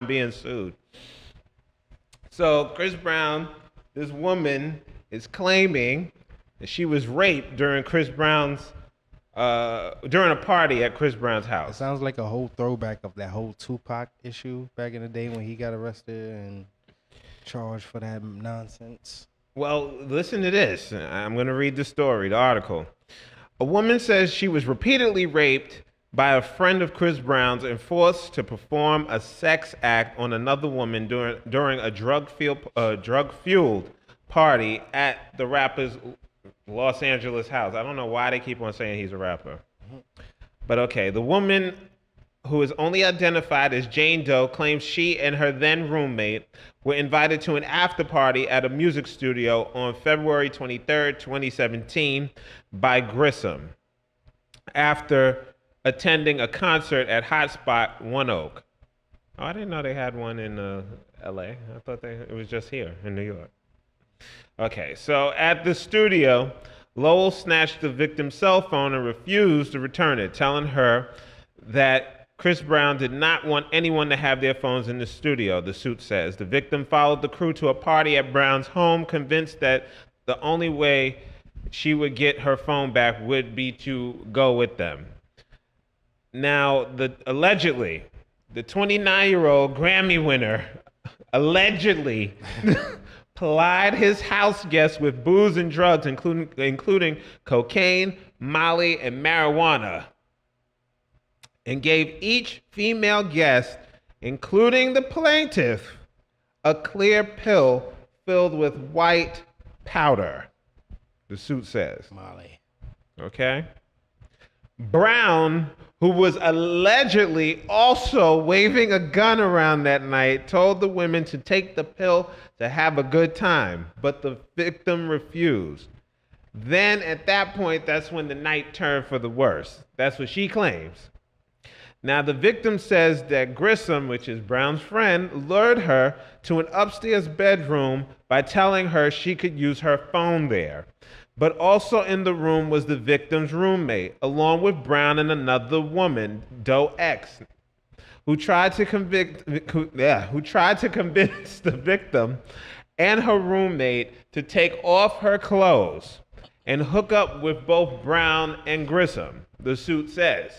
being sued. So Chris Brown, this woman is claiming that she was raped during a party at Chris Brown's It house. sounds like a whole throwback of that whole Tupac issue back in the day when he got arrested and charged for that nonsense. Well, listen to this. I'm going to read the story, the article. A woman says she was repeatedly raped by a friend of Chris Brown's and forced to perform a sex act on another woman during a drug-fueled party at the rapper's Los Angeles house. I don't know why they keep on saying he's a rapper. But okay, the woman, who is only identified as Jane Doe, claims she and her then roommate were invited to an after party at a music studio on February 23rd, 2017 by Grissom after attending a concert at Hotspot One Oak. Oh, I didn't know they had one in LA. I thought it was just here in New York. Okay, so at the studio, Lowell snatched the victim's cell phone and refused to return it, telling her that Chris Brown did not want anyone to have their phones in the studio, the suit says. The victim followed the crew to a party at Brown's home, convinced that the only way she would get her phone back would be to go with them. Now, allegedly, the 29-year-old Grammy winner allegedly plied his house guests with booze and drugs, including cocaine, Molly, and marijuana, and gave each female guest, including the plaintiff, a clear pill filled with white powder, the suit says. Molly. Okay? Brown, who was allegedly also waving a gun around that night, told the women to take the pill to have a good time, but the victim refused. Then at that point, that's when the night turned for the worse. That's what she claims. Now, the victim says that Grissom, which is Brown's friend, lured her to an upstairs bedroom by telling her she could use her phone there. But also in the room was the victim's roommate, along with Brown and another woman, Doe X, who tried to convince the victim and her roommate to take off her clothes and hook up with both Brown and Grissom, the suit says.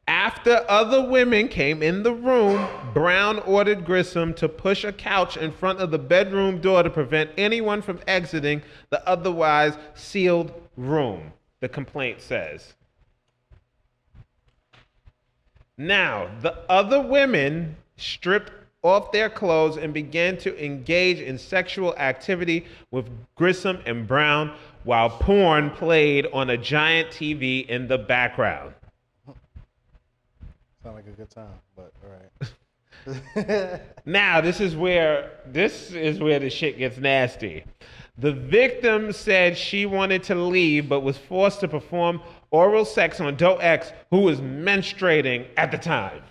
After other women came in the room, Brown ordered Grissom to push a couch in front of the bedroom door to prevent anyone from exiting the otherwise sealed room, the complaint says. Now, the other women stripped off their clothes and began to engage in sexual activity with Grissom and Brown while porn played on a giant TV in the background. Sound like a good time, but all right. Now, this is where the shit gets nasty. The victim said she wanted to leave but was forced to perform oral sex on Doe X, who was menstruating at the time,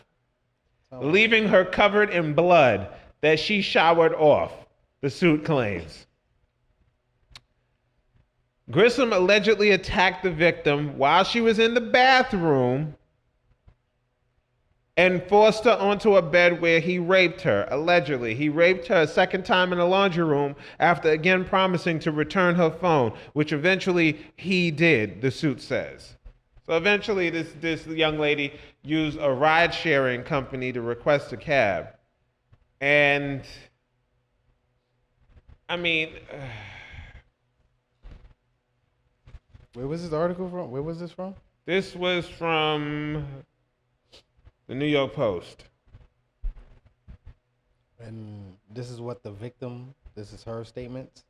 leaving her covered in blood that she showered off, the suit claims. Grissom allegedly attacked the victim while she was in the bathroom and forced her onto a bed where he raped her, allegedly. He raped her a second time in the laundry room after again promising to return her phone, which eventually he did, the suit says. So eventually this young lady used a ride-sharing company to request a cab. And, I mean... Where was this article from? Where was this from? This was from the New York Post. And this is what this is her statement?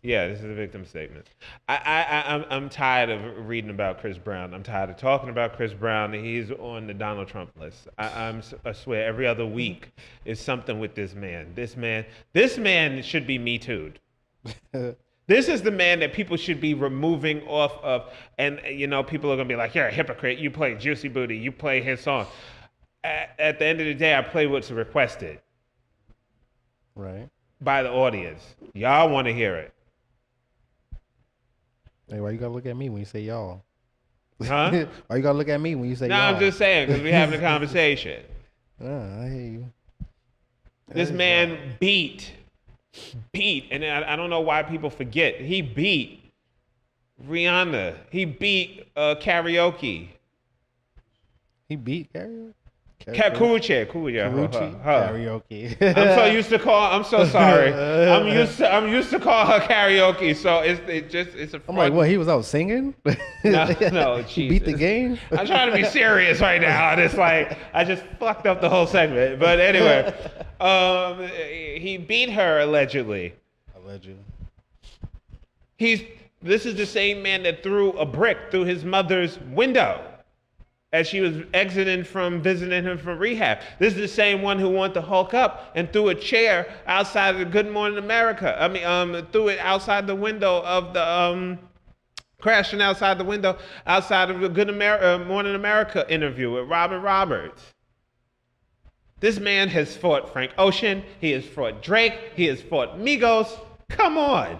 Yeah, this is a victim statement. I'm tired of reading about Chris Brown. I'm tired of talking about Chris Brown. He's on the Donald Trump list. I swear, every other week is something with this man. This man should be Me Too'd. This is the man that people should be removing off of, and people are gonna be like, "You're a hypocrite. You play Juicy Booty. You play his song." At the end of the day, I play what's requested, Right. by the audience. Y'all want to hear it. Hey, why you gotta look at me when you say y'all? Huh? Why you gotta look at me when you say No, y'all? I'm just saying because we're having a conversation. I hear you. This That is man wild. beat, and I don't know why people forget. He beat Rihanna. He beat karaoke. He beat karaoke. Cool, yeah, Karuchi her. karaoke. I'm so sorry. I'm used to call her karaoke. So it's a I'm like, front. what? He was out singing? No, He beat the Jesus. game. I'm trying to be serious right now. And it's like I just fucked up the whole segment. But anyway, he beat her allegedly. Allegedly. He's This is the same man that threw a brick through his mother's window as she was exiting from visiting him from rehab. This is the same one who wanted to hulk up and threw a chair outside of Good Morning America. Threw it outside the window of the crashing outside the window outside of the Morning America interview with Robert Roberts. This man has fought Frank Ocean. He has fought Drake. He has fought Migos. Come on.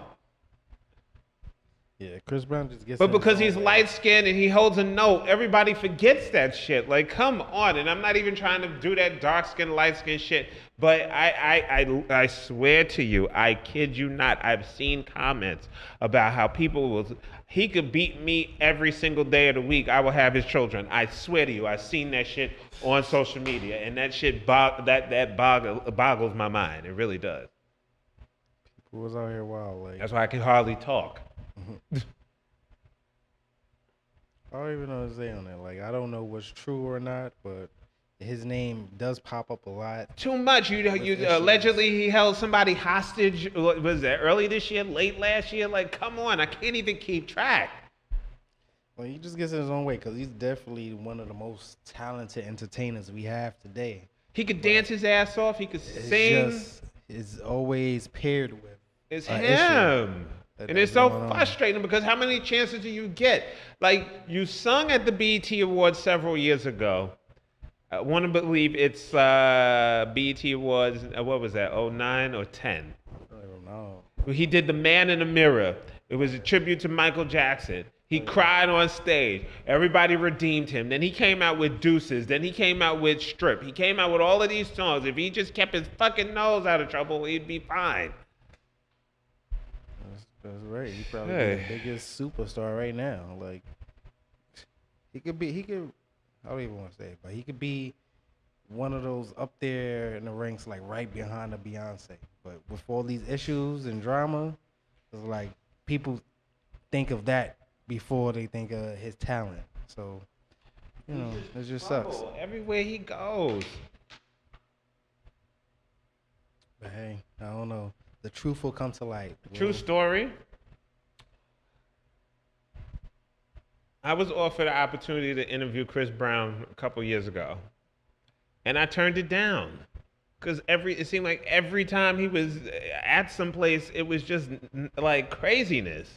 Yeah, Chris Brown just gets. But because he's light skinned and he holds a note, everybody forgets that shit. Like, come on. And I'm not even trying to do that dark skin, light skin shit. But I swear to you, I kid you not, I've seen comments about how people will. He could beat me every single day of the week. I will have his children. I swear to you, I've seen that shit on social media, and that shit boggles my mind. It really does. People was out here wild. Like, That's why I can hardly talk. I don't even know what to say on that. Like, I don't know what's true or not, but his name does pop up a lot. Too much. You allegedly he held somebody hostage. Was that early this year, late last year? Like, come on, I can't even keep track. Well, he just gets in his own way because he's definitely one of the most talented entertainers we have today. He could dance his ass off. He could sing. It's always paired with. It's an him. issue And it's that's so going on. frustrating because how many chances do you get? Like, you sung at the BET Awards several years ago. I want to believe it's BET Awards, what was that, 09 or 10? I don't know. He did The Man in the Mirror. It was a tribute to Michael Jackson. He cried on stage. Everybody redeemed him. Then he came out with Deuces. Then he came out with Strip. He came out with all of these songs. If he just kept his fucking nose out of trouble, he'd be fine. That's right. He probably Hey. the biggest superstar right now. Like, he could. I don't even want to say it, but he could be one of those up there in the ranks, like right behind the Beyonce. But with all these issues and drama, it's like people think of that before they think of his talent. So, it just sucks. Everywhere he goes. But hey, I don't know. The truth will come to light. True story. I was offered the opportunity to interview Chris Brown a couple years ago, and I turned it down because it seemed like every time he was at some place, it was just like craziness.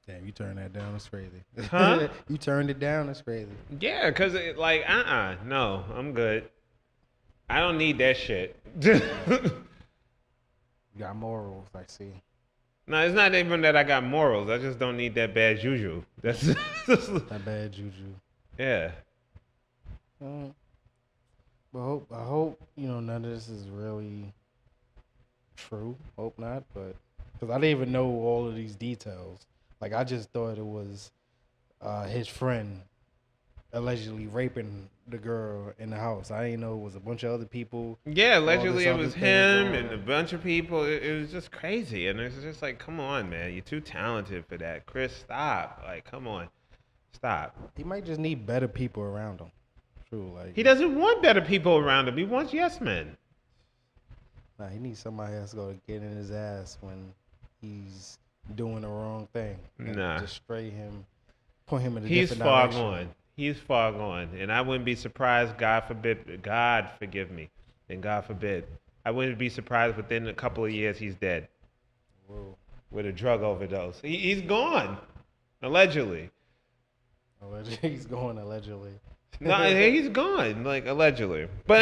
Damn, you turned that down. That's crazy. Huh? You turned it down. That's crazy. Yeah, because no, I'm good. I don't need that shit. You got morals, I see. No, it's not even that I got morals. I just don't need that bad juju. That's That bad juju. yeah. But I hope none of this is really true. Hope not, but because I didn't even know all of these details. Like, I just thought it was his friend allegedly raping the girl in the house. I didn't know it was a bunch of other people. Yeah, allegedly it other was things him going and a on. bunch of people. It was just crazy, and it's just like, come on, man, you're too talented for that. Chris, stop. Like, come on, stop. He might just need better people around him. True, like He doesn't want better people around him. He wants yes men. Nah, he needs somebody that's gonna get in his ass when he's doing the wrong thing. And Nah. just stray him, point him in a He's different far direction. gone. He's far gone, and I wouldn't be surprised. God forbid. God forgive me, and God forbid. I wouldn't be surprised within a couple of years he's dead Whoa. with a drug overdose. He's gone, allegedly. He's going allegedly. No, he's gone, like allegedly. But